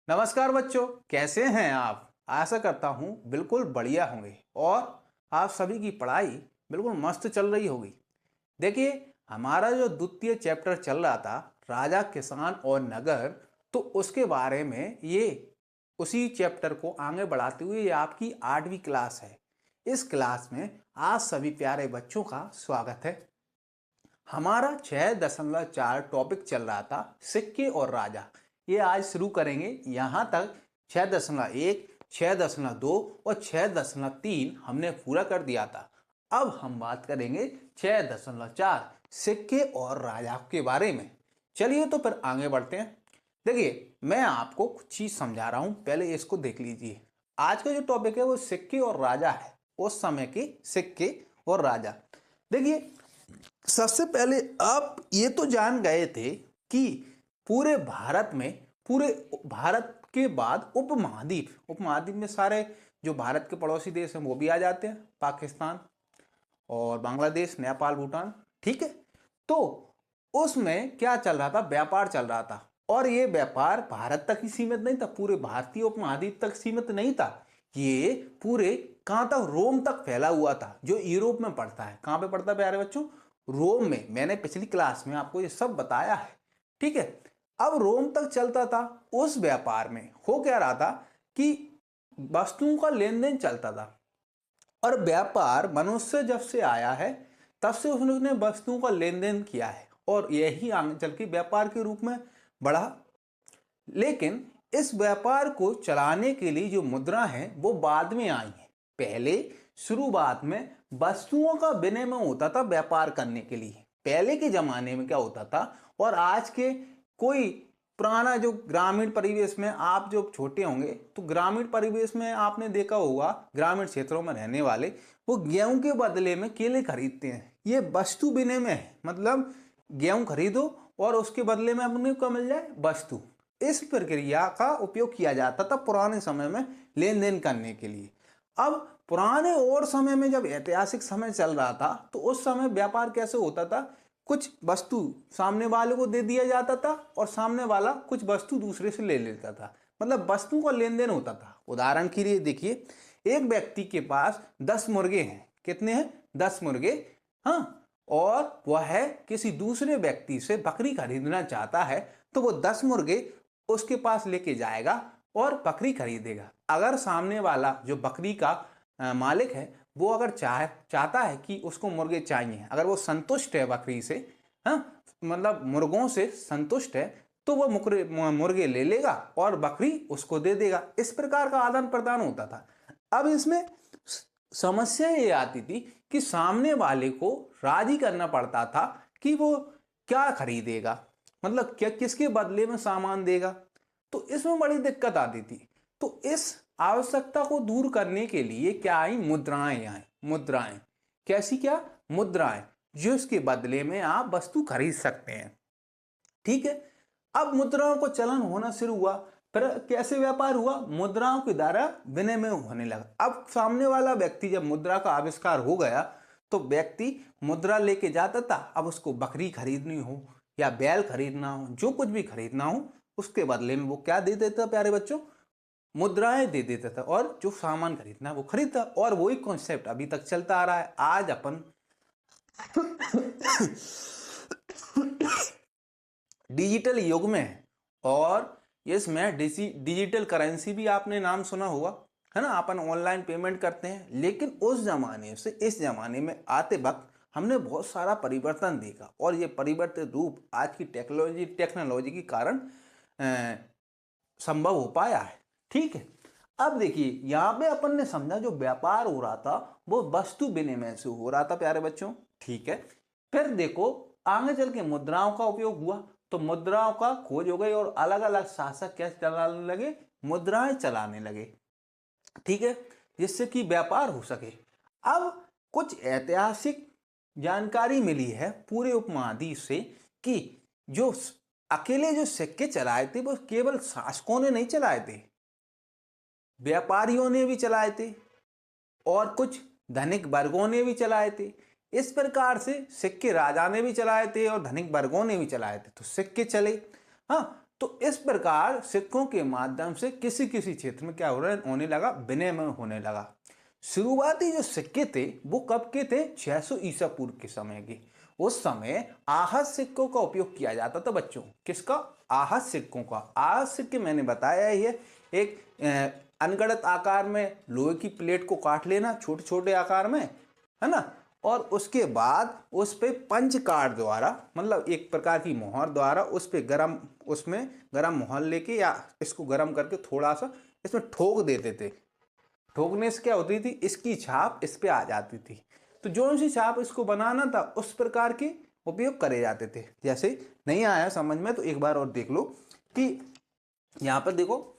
नमस्कार बच्चों, कैसे हैं आप? आशा करता हूँ बिल्कुल बढ़िया होंगे और आप सभी की पढ़ाई बिल्कुल मस्त चल रही होगी। देखिए, हमारा जो द्वितीय चैप्टर चल रहा था राजा, किसान और नगर, तो उसके बारे में ये उसी चैप्टर को आगे बढ़ाते हुए ये आपकी 8वीं क्लास है। इस क्लास में आज सभी प्यारे बच्चों का स्वागत है। हमारा 6.4 टॉपिक चल रहा था सिक्के और राजा। ये आज शुरू करेंगे। यहाँ तक 6.1, 6.2 और 6.3 हमने पूरा कर दिया था। अब हम बात करेंगे 6.4 सिक्के और राजा के बारे में। चलिए तो फिर आगे बढ़ते हैं। देखिए, मैं आपको कुछ चीज समझा रहा हूं, पहले इसको देख लीजिए। आज का जो टॉपिक है वो सिक्के और राजा है, उस समय के सिक्के और राजा। देखिए, सबसे पहले आप ये तो जान गए थे कि पूरे भारत में, पूरे भारत के बाद उपमहाद्वीप उपमहाद्वीप में सारे जो भारत के पड़ोसी देश हैं वो भी आ जाते हैं, पाकिस्तान और बांग्लादेश, नेपाल, भूटान। ठीक है, तो उसमें क्या चल रहा था? व्यापार चल रहा था। और ये व्यापार भारत तक ही सीमित नहीं था, पूरे भारतीय उपमहाद्वीप तक सीमित नहीं था। ये पूरे कहां तक? रोम तक फैला हुआ था, जो यूरोप में पड़ता है। कहां पे पड़ता है प्यारे बच्चों? रोम में। मैंने पिछली क्लास में आपको ये सब बताया है। ठीक है, अब रोम तक चलता था। उस व्यापार में हो क्या रहा था कि वस्तुओं का लेन देन चलता था। और व्यापार मनुष्य जब से आया है तब से उसने वस्तुओं का लेन देन किया है और यही आगे चल के व्यापार के रूप में बढ़ा। लेकिन इस व्यापार को चलाने के लिए जो मुद्रा है वो बाद में आई है। पहले शुरुआत में वस्तुओं का विनिमय होता था व्यापार करने के लिए। पहले के जमाने में क्या होता था, और आज के कोई पुराना जो ग्रामीण परिवेश में, आप जो छोटे होंगे तो ग्रामीण परिवेश में आपने देखा होगा, ग्रामीण क्षेत्रों में रहने वाले वो गेहूं के बदले में केले खरीदते हैं। ये वस्तु विनिमय है, मतलब गेहूं खरीदो और उसके बदले में अपने को मिल जाए वस्तु। इस प्रक्रिया का उपयोग किया जाता था पुराने समय में लेन देन करने के लिए। अब पुराने और समय में जब ऐतिहासिक समय चल रहा था तो उस समय व्यापार कैसे होता था? कुछ वस्तु सामने वाले को दे दिया जाता था और सामने वाला कुछ वस्तु दूसरे से ले लेता था, मतलब वस्तु का लेन देन होता था। उदाहरण के लिए देखिए, एक व्यक्ति के पास 10 मुर्गे हैं। कितने हैं? 10 मुर्गे। हाँ, और वह किसी दूसरे व्यक्ति से बकरी खरीदना चाहता है तो वो 10 मुर्गे उसके पास लेके जाएगा और बकरी खरीदेगा। अगर सामने वाला जो बकरी का मालिक है वो अगर चाहता है कि उसको मुर्गे चाहिए, अगर वो संतुष्ट है बकरी से, हाँ, मतलब मुर्गों से संतुष्ट है, तो वो मुर्गे ले लेगा और बकरी उसको दे देगा। इस प्रकार का आदान प्रदान होता था। अब इसमें समस्या ये आती थी कि सामने वाले को राजी करना पड़ता था कि वो क्या खरीदेगा, मतलब क्या किसके बदले में सामान देगा। तो इसमें बड़ी दिक्कत आती थी। तो इस आवश्यकता को दूर करने के लिए क्या आई? मुद्राएं आई। मुद्राएं कैसी? क्या? मुद्राएं, जो इसके बदले में आप वस्तु खरीद सकते हैं। ठीक है, अब मुद्राओं को चलन होना शुरू हुआ। फिर कैसे व्यापार हुआ? मुद्राओं के द्वारा विनिमय होने लगा। अब सामने वाला व्यक्ति, जब मुद्रा का आविष्कार हो गया तो व्यक्ति मुद्रा लेके जाता था। अब उसको बकरी खरीदनी हो या बैल खरीदना हो, जो कुछ भी खरीदना हो, उसके बदले में वो क्या दे देता प्यारे बच्चों? मुद्राएं दे देता था, और जो सामान खरीदना वो खरीदता। और वही कॉन्सेप्ट अभी तक चलता आ रहा है। आज अपन डिजिटल युग में है और इसमें डिजिटल करेंसी भी आपने नाम सुना होगा, है ना? अपन ऑनलाइन पेमेंट करते हैं। लेकिन उस जमाने से इस जमाने में आते वक्त हमने बहुत सारा परिवर्तन देखा, और ये परिवर्तित रूप आज की टेक्नोलॉजी के कारण संभव हो पाया है। ठीक है, अब देखिए, यहाँ पे अपन ने समझा जो व्यापार हो रहा था वो वस्तु विनिमय से हो रहा था प्यारे बच्चों। ठीक है, फिर देखो आगे चल के मुद्राओं का उपयोग हुआ, तो मुद्राओं का खोज हो गई और अलग अलग शासक क्या चलाने लगे? मुद्राएं चलाने लगे। ठीक है, जिससे कि व्यापार हो सके। अब कुछ ऐतिहासिक जानकारी मिली है पूरे उपमहाद्वीप से कि जो अकेले जो सिक्के चलाए थे वो केवल शासकों ने नहीं चलाए थे, व्यापारियों ने भी चलाए थे और कुछ धनिक वर्गों ने भी चलाए थे। इस प्रकार से सिक्के राजा ने भी चलाए थे और धनिक वर्गों ने भी चलाए थे, तो सिक्के चले। हाँ, तो इस प्रकार सिक्कों के माध्यम से किसी किसी क्षेत्र में क्या हो रहा है, होने लगा, विनिमय होने लगा। शुरुआती जो सिक्के थे वो कब के थे, 600 ईसा पूर्व के समय के। उस समय आहत सिक्कों का उपयोग किया जाता था बच्चों। किसका, आहत सिक्कों का। आहत सिक्के मैंने बताया ही है, एक अनगढ़त आकार में लोहे की प्लेट को काट लेना छोटे छोटे आकार में, है ना, और उसके बाद उस पे पंच कार्ड द्वारा, मतलब एक प्रकार की मोहर द्वारा उस पे गरम, उसमें गरम मोहर लेके या इसको गरम करके थोड़ा सा इसमें ठोक देते थे। ठोकने से क्या होती थी, इसकी छाप इस पे आ जाती थी। तो जो सी छाप इसको बनाना था उस प्रकार के उपयोग करे जाते थे। जैसे नहीं आया समझ में तो एक बार और देख लो कि यहाँ पर देखो,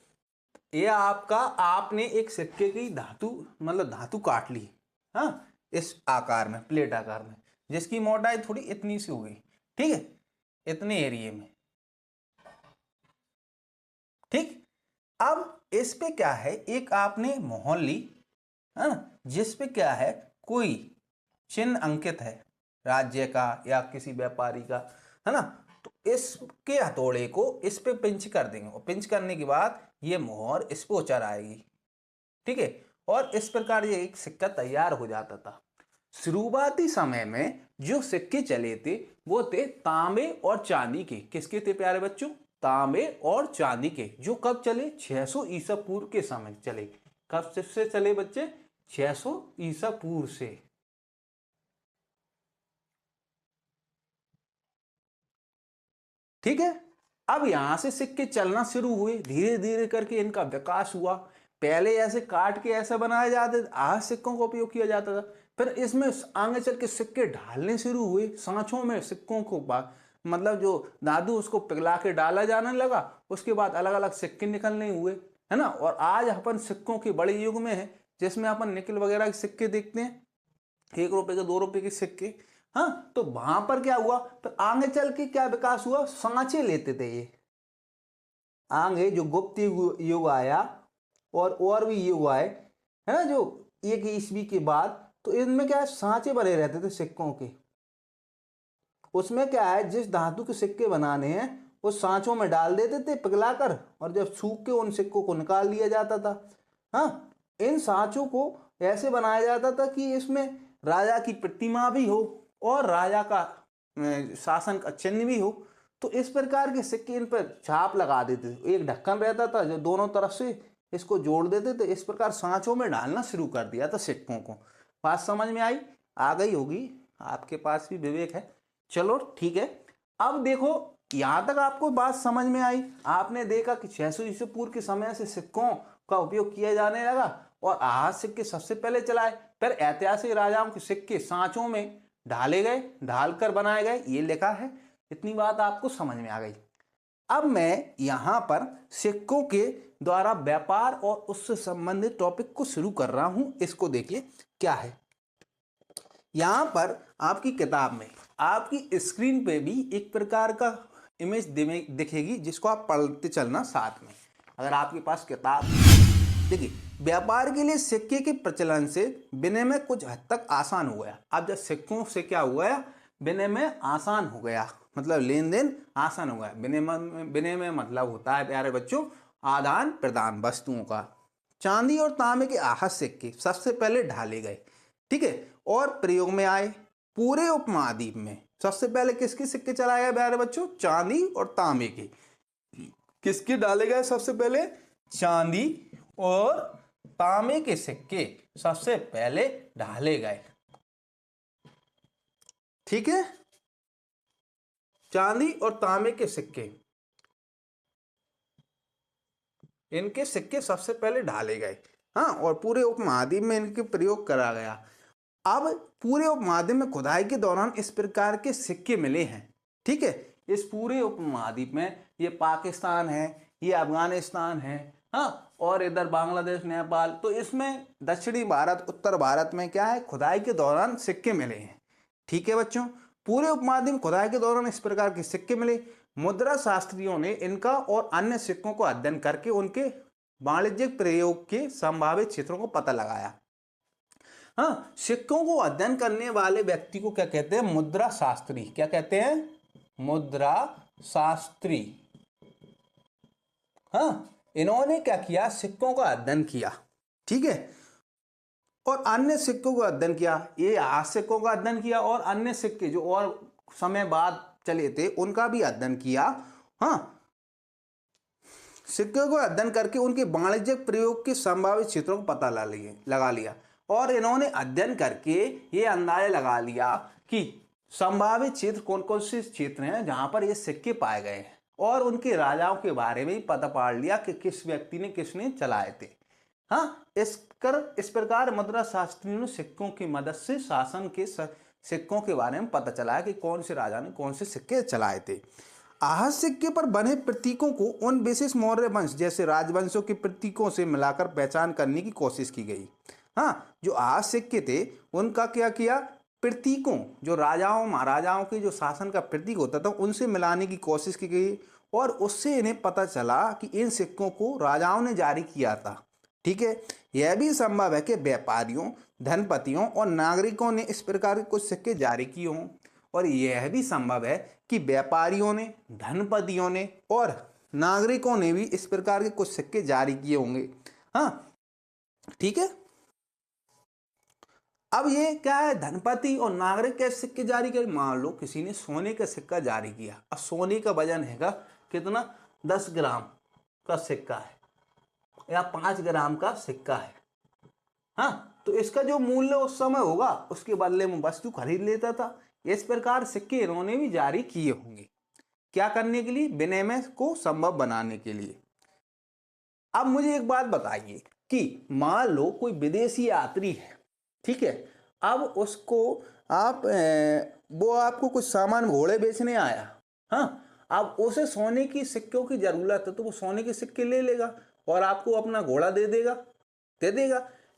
ये आपका, आपने एक सिक्के की धातु, मतलब धातु काट ली, हाँ, इस आकार में, प्लेट आकार में, जिसकी मोटाई थोड़ी इतनी सी होगी, ठीक है, इतने एरिए में, ठीक। अब इस पे क्या है, एक आपने मोहर ली, है ना, जिस पे क्या है, कोई चिन्ह अंकित है राज्य का या किसी व्यापारी का, है ना। तो इसके हथौड़े को इस पे पिंच कर देंगे और पिंच करने के बाद ये मोहर इस पे उचर आएगी, ठीक है, और इस प्रकार ये एक सिक्का तैयार हो जाता था। शुरुआती समय में जो सिक्के चले थे वो थे तांबे और चांदी के। किसके थे प्यारे बच्चों, तांबे और चांदी के, जो कब चले, 600 ईसा पूर्व के समय चले। कब से चले बच्चे, 600 ईसा पूर्व से। ठीक है, अब यहां से सिक्के चलना शुरू हुए, धीरे धीरे करके इनका विकास हुआ। पहले ऐसे काट के ऐसे बनाए जाते थे, आज सिक्कों का उपयोग किया जाता था। फिर इसमें आगे चल के सिक्के ढालने शुरू हुए, सांचों में सिक्कों को मतलब जो दादू उसको पिघला के डाला जाने लगा, उसके बाद अलग अलग सिक्के निकलने हुए, है ना। और आज अपन सिक्कों के बड़े युग में है, जिसमें अपन निकल वगैरह के सिक्के देखते हैं, 1 रुपए के, 2 रुपए के सिक्के। हाँ, तो वहां पर क्या हुआ, तो आगे चल के क्या विकास हुआ, सांचे लेते थे ये। आगे जो गुप्त युग आया और भी युग आए, है ना, जो 1 ईस्वी के बाद, तो इनमें क्या है, सांचे बने रहते थे सिक्कों के। उसमें क्या है, जिस धातु के सिक्के बनाने हैं वो सांचों में डाल देते थे पिघलाकर, और जब सूख के उन सिक्कों को निकाल लिया जाता था। हाँ, इन सांचों को ऐसे बनाया जाता था कि इसमें राजा की प्रतिमा भी हो और राजा का शासन का चिन्ह भी हो। तो इस प्रकार के सिक्के इन पर छाप लगा देते थे। एक ढक्कन रहता था जो दोनों तरफ से इसको जोड़ देते थे। इस प्रकार सांचों में डालना शुरू कर दिया था सिक्कों को। बात समझ में आई, आ गई होगी, आपके पास भी विवेक है। चलो ठीक है, अब देखो यहां तक आपको बात समझ में आई। आपने देखा कि 600 ईसा पूर्व के समय से सिक्कों का उपयोग किया जाने लगा और आहत सिक्के सबसे पहले चलाए। फिर ऐतिहासिक राजाओं के सिक्के सांचों में ढाले गए, ढालकर बनाए गए, ये लिखा है। इतनी बात आपको समझ में आ गई। अब मैं यहां पर सिक्कों के द्वारा व्यापार और उससे संबंधित टॉपिक को शुरू कर रहा हूं। इसको देखिए क्या है। यहां पर आपकी किताब में, आपकी स्क्रीन पे भी एक प्रकार का इमेज दिखेगी, जिसको आप पढ़ते चलना साथ में। अगर आपके पास किताब, देखिए, व्यापार के लिए सिक्के के प्रचलन से विनिमय कुछ हद तक आसान हो गया। अब जब सिक्कों से क्या हुआ, विनिमय आसान हो गया, मतलब लेन देन आसान हो गया। विनिमय मतलब होता है प्यारे बच्चों, आदान प्रदान वस्तुओं का। चांदी और तांबे के आहत सिक्के सबसे पहले ढाले गए, ठीक है, और प्रयोग में आए। पूरे उपमहाद्वीप में सबसे पहले किसके सिक्के चलाए गए प्यारे बच्चों, चांदी और तांबे के। किसके डाले गए सबसे पहले, चांदी और तांबे के सिक्के सबसे पहले ढाले गए, ठीक है। चांदी और तांबे के सिक्के, इनके सिक्के सबसे पहले ढाले गए, हाँ, और पूरे उपमहाद्वीप में इनके प्रयोग करा गया। अब पूरे उपमहाद्वीप में खुदाई के दौरान इस प्रकार के सिक्के मिले हैं, ठीक है। इस पूरे उपमहाद्वीप में ये पाकिस्तान है, ये अफगानिस्तान है, हाँ, और इधर बांग्लादेश, नेपाल। तो इसमें दक्षिणी भारत, उत्तर भारत में क्या है, खुदाई के दौरान सिक्के मिले हैं, ठीक है बच्चों। पूरे उपमहाद्वीप में खुदाई के दौरान इस प्रकार के सिक्के मिले। मुद्रा शास्त्रियों ने इनका और अन्य सिक्कों को अध्ययन करके उनके वाणिज्यिक प्रयोग के संभावित क्षेत्रों को पता लगाया। हाँ, सिक्कों को अध्ययन करने वाले व्यक्ति को क्या कहते हैं, मुद्रा शास्त्री। क्या कहते हैं, मुद्रा शास्त्री। हाँ, इन्होंने क्या किया, सिक्कों का अध्ययन किया, ठीक है, और अन्य सिक्कों का अध्ययन किया। ये आज सिक्कों का अध्ययन किया और अन्य सिक्के जो और समय बाद चले थे उनका भी अध्ययन किया। हाँ, सिक्कों का अध्ययन करके उनके वाणिज्यिक प्रयोग के संभावित क्षेत्रों को पता लगा लिया और इन्होंने अध्ययन करके ये अंदाजा लगा लिया कि संभावित क्षेत्र कौन कौन से क्षेत्र हैं जहां पर ये सिक्के पाए गए हैं, और उनके राजाओं के बारे में भी पता पाड़ लिया कि किस व्यक्ति ने किसने चलाए थे। हाँ, इस प्रकार मुद्रा शास्त्रियों ने सिक्कों की मदद से शासन के सिक्कों के बारे में पता चलाया कि कौन से राजा ने कौन से सिक्के चलाए थे। आहत सिक्के पर बने प्रतीकों को उन विशेष मौर्य वंश जैसे राजवंशों के प्रतीकों से मिलाकर पहचान करने की कोशिश की गई। हाँ, जो आहत सिक्के थे उनका क्या किया, प्रतीकों, जो राजाओं महाराजाओं के जो शासन का प्रतीक होता था उनसे मिलाने की कोशिश की गई और उससे इन्हें पता चला कि इन सिक्कों को राजाओं ने जारी किया था। ठीक है, यह भी संभव है कि व्यापारियों, धनपतियों और नागरिकों ने इस प्रकार के कुछ सिक्के जारी किए हों, और यह भी संभव है कि व्यापारियों ने, धनपतियों ने और नागरिकों ने भी इस प्रकार के कुछ सिक्के जारी किए होंगे। हाँ, ठीक है। अब ये क्या है, धनपति और नागरिक के सिक्के जारी कर, मान लो किसी ने सोने का सिक्का जारी किया, अब सोने का वजन हैगा कितना, 10 ग्राम का सिक्का है या 5 ग्राम का सिक्का है। हाँ, तो इसका जो मूल्य उस समय होगा उसके बदले में वस्तु खरीद लेता था। इस प्रकार सिक्के इन्होंने भी जारी किए होंगे, क्या करने के लिए, विनिमय को संभव बनाने के लिए। अब मुझे एक बात बताइए कि मान लो कोई विदेशी यात्री है, ठीक है, अब उसको आप वो आपको कुछ सामान घोड़े बेचने आया, हाँ, अब उसे सोने की सिक्कों की जरूरत है तो वो सोने के सिक्के ले लेगा और आपको अपना घोड़ा दे देगा।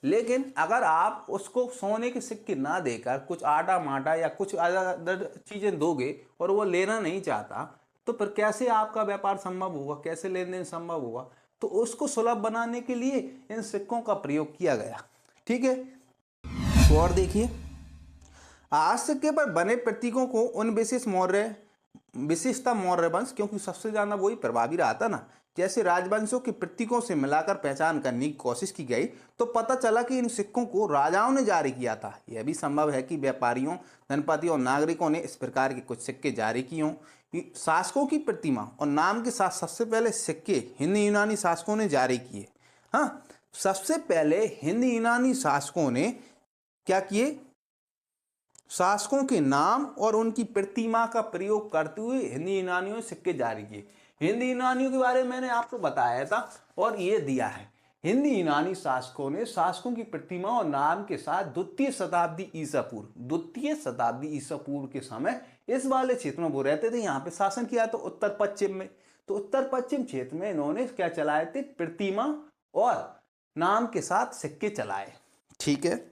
लेकिन अगर आप उसको सोने के सिक्के ना देकर कुछ आटा माटा या कुछ अदर चीजें दोगे और वो लेना नहीं चाहता, तो फिर कैसे आपका व्यापार संभव होगा, कैसे लेन देन संभव होगा। तो उसको सुलभ बनाने के लिए इन सिक्कों का प्रयोग किया गया। ठीक है, तो और देखिए, आज सिक्के पर बने प्रतीकों को उन विशेषता मौर्य वंश, क्योंकि सबसे ज्यादा वही प्रभावी रहा था ना, जैसे राजवंशों के प्रतीकों से मिलाकर पहचान करने की कोशिश की गई तो पता चला कि इन सिक्कों को राजाओं ने जारी किया था। यह भी संभव है कि व्यापारियों, धनपतियों और नागरिकों ने इस प्रकार के कुछ सिक्के जारी किए हों। शासकों की प्रतिमा और नाम के साथ सबसे पहले सिक्के हिंदी यूनानी शासकों ने जारी किए। हाँ, सबसे पहले हिंदी यूनानी शासकों ने क्या किए, शासकों के नाम और उनकी प्रतिमा का प्रयोग करते हुए हिंदी यूनानियों ने सिक्के जारी किए। हिंदी यूनानियों के बारे में मैंने आपको बताया था और ये दिया है। हिंदी यूनानी शासकों ने शासकों की प्रतिमा और नाम के साथ द्वितीय शताब्दी ईसा पूर्व के समय इस वाले क्षेत्र में वो रहते थे, यहाँ पे शासन किया तो उत्तर पश्चिम में। तो उत्तर पश्चिम क्षेत्र में इन्होंने क्या चलाए थे, प्रतिमा और नाम के साथ सिक्के चलाए। ठीक है,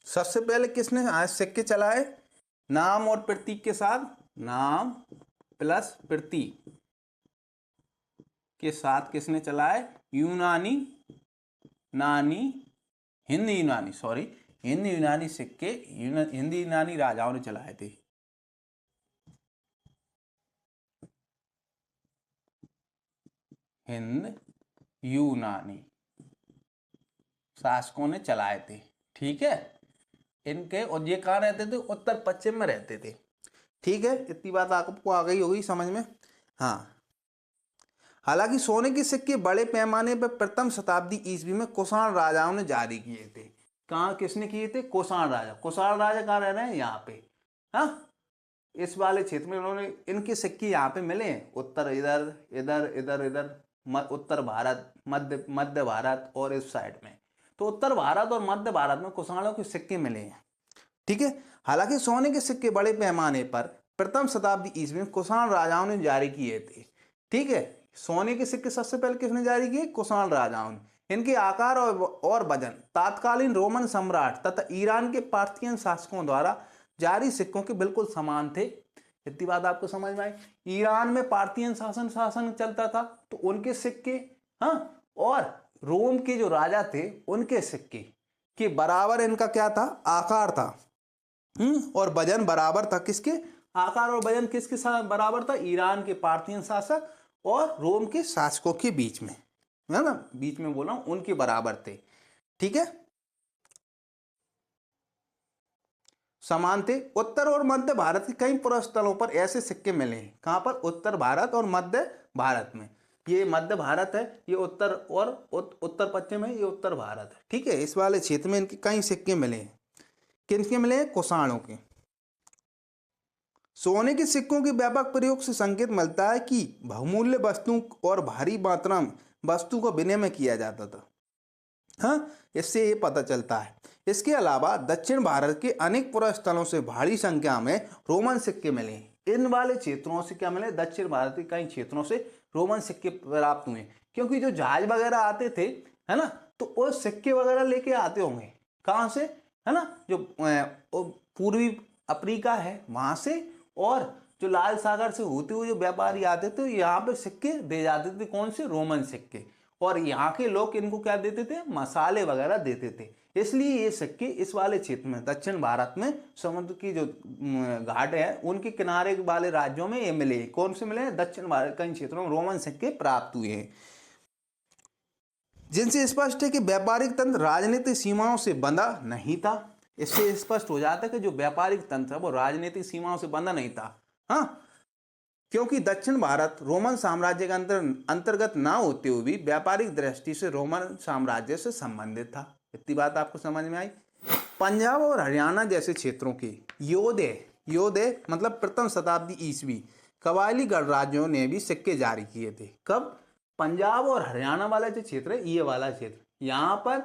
सबसे पहले किसने आज सिक्के चलाए, नाम और प्रतीक के साथ, नाम प्लस प्रतीक के साथ किसने चलाए, हिंदी यूनानी सिक्के हिंदी यूनानी राजाओं ने चलाए थे। हिंद यूनानी शासकों ने चलाए थे। ठीक है, इनके, और ये कहाँ रहते थे, उत्तर पश्चिम में रहते थे। ठीक है, इतनी बात आपको आ गई होगी समझ में। हाँ, हालांकि सोने के सिक्के बड़े पैमाने पर प्रथम शताब्दी ईस्वी में कुषाण राजाओं ने जारी किए थे। कहाँ, किसने किए थे, कुषाण राजा कहाँ रह रहे हैं, यहाँ पे। हाँ, इस वाले क्षेत्र में उन्होंने, इनके सिक्के यहाँ पे मिले हैं, उत्तर इधर इधर इधर इधर, उत्तर भारत, मध्य भारत और इस साइड में। तो उत्तर भारत और मध्य भारत में कुषाणों के सिक्के मिले हैं। ठीक है, हालांकि सोने के सिक्के बड़े पैमाने पर प्रथम शताब्दी ईस्वी में कुषाण राजाओं ने जारी किए थे। ठीक है, सोने के सिक्के सबसे पहले किसने जारी किए, कुषाण राजाओं ने। इनके आकार और वजन तात्कालीन रोमन सम्राट तथा ईरान के पार्थियन शासकों द्वारा जारी सिक्कों के बिल्कुल समान थे। इतनी बात आपको समझ में आई। ईरान में पार्थियन शासन चलता था, तो उनके सिक्के, हाँ, और रोम के जो राजा थे उनके सिक्के के बराबर इनका क्या था, आकार था। और वजन बराबर था। किसके, आकार और वजन किसके साथ बराबर था, ईरान के पार्थियन शासक और रोम के शासकों के बीच में, है ना, बीच में बोला हूं, उनके बराबर थे। ठीक है, समान थे। उत्तर और मध्य भारत के कई पुरस्थलों पर ऐसे सिक्के मिले हैं। कहां पर, उत्तर भारत और मध्य भारत में। ये मध्य भारत है, ये उत्तर और उत्तर पश्चिम है, ये उत्तर भारत है। ठीक है, इस वाले क्षेत्र में इनके कई सिक्के मिले हैं। किनके मिले हैं, कुषाणों के। सोने के सिक्कों के व्यापक प्रयोग से संकेत मिलता है कि बहुमूल्य वस्तु और भारी मात्रा में वस्तु का विनिमय किया जाता था। हाँ, इससे ये पता चलता है। इसके अलावा दक्षिण भारत के अनेक पुरस्थलों से भारी संख्या में रोमन सिक्के मिले। इन वाले क्षेत्रों से क्या मिले, दक्षिण भारत के कई क्षेत्रों से रोमन सिक्के प्राप्त हुए, क्योंकि जो जहाज वगैरह आते थे, है ना, तो वो सिक्के वगैरह लेके आते होंगे। कहाँ से, है ना, जो पूर्वी अफ्रीका है वहां से, और जो लाल सागर से होते हुए जो व्यापारी आते थे, यहाँ पे सिक्के दे जाते थे। कौन से, रोमन सिक्के। और यहाँ के लोग इनको क्या देते थे, मसाले वगैरह देते थे। इसलिए ये सिक्के इस वाले क्षेत्र में, दक्षिण भारत में समुद्र की जो घाट है उनके किनारे वाले राज्यों में ये मिले। कौन से मिले, दक्षिण भारत कई क्षेत्रों में रोमन सिक्के प्राप्त हुए हैं, जिनसे स्पष्ट है कि व्यापारिक तंत्र राजनीतिक सीमाओं से बंधा नहीं था। इससे स्पष्ट हो जाता है कि जो व्यापारिक तंत्र है वो राजनीतिक सीमाओं से बंधा नहीं था। हाँ, क्योंकि दक्षिण भारत रोमन साम्राज्य के अंतर्गत ना होते हुए भी व्यापारिक दृष्टि से रोमन साम्राज्य से संबंधित था। इतनी बात आपको समझ में आई। पंजाब और हरियाणा जैसे क्षेत्रों के योधे मतलब प्रथम शताब्दी ईस्वी कबायली गणराज्यों ने भी सिक्के जारी किए थे। कब, पंजाब और हरियाणा वाला जो क्षेत्र है, ये वाला क्षेत्र, यहाँ पर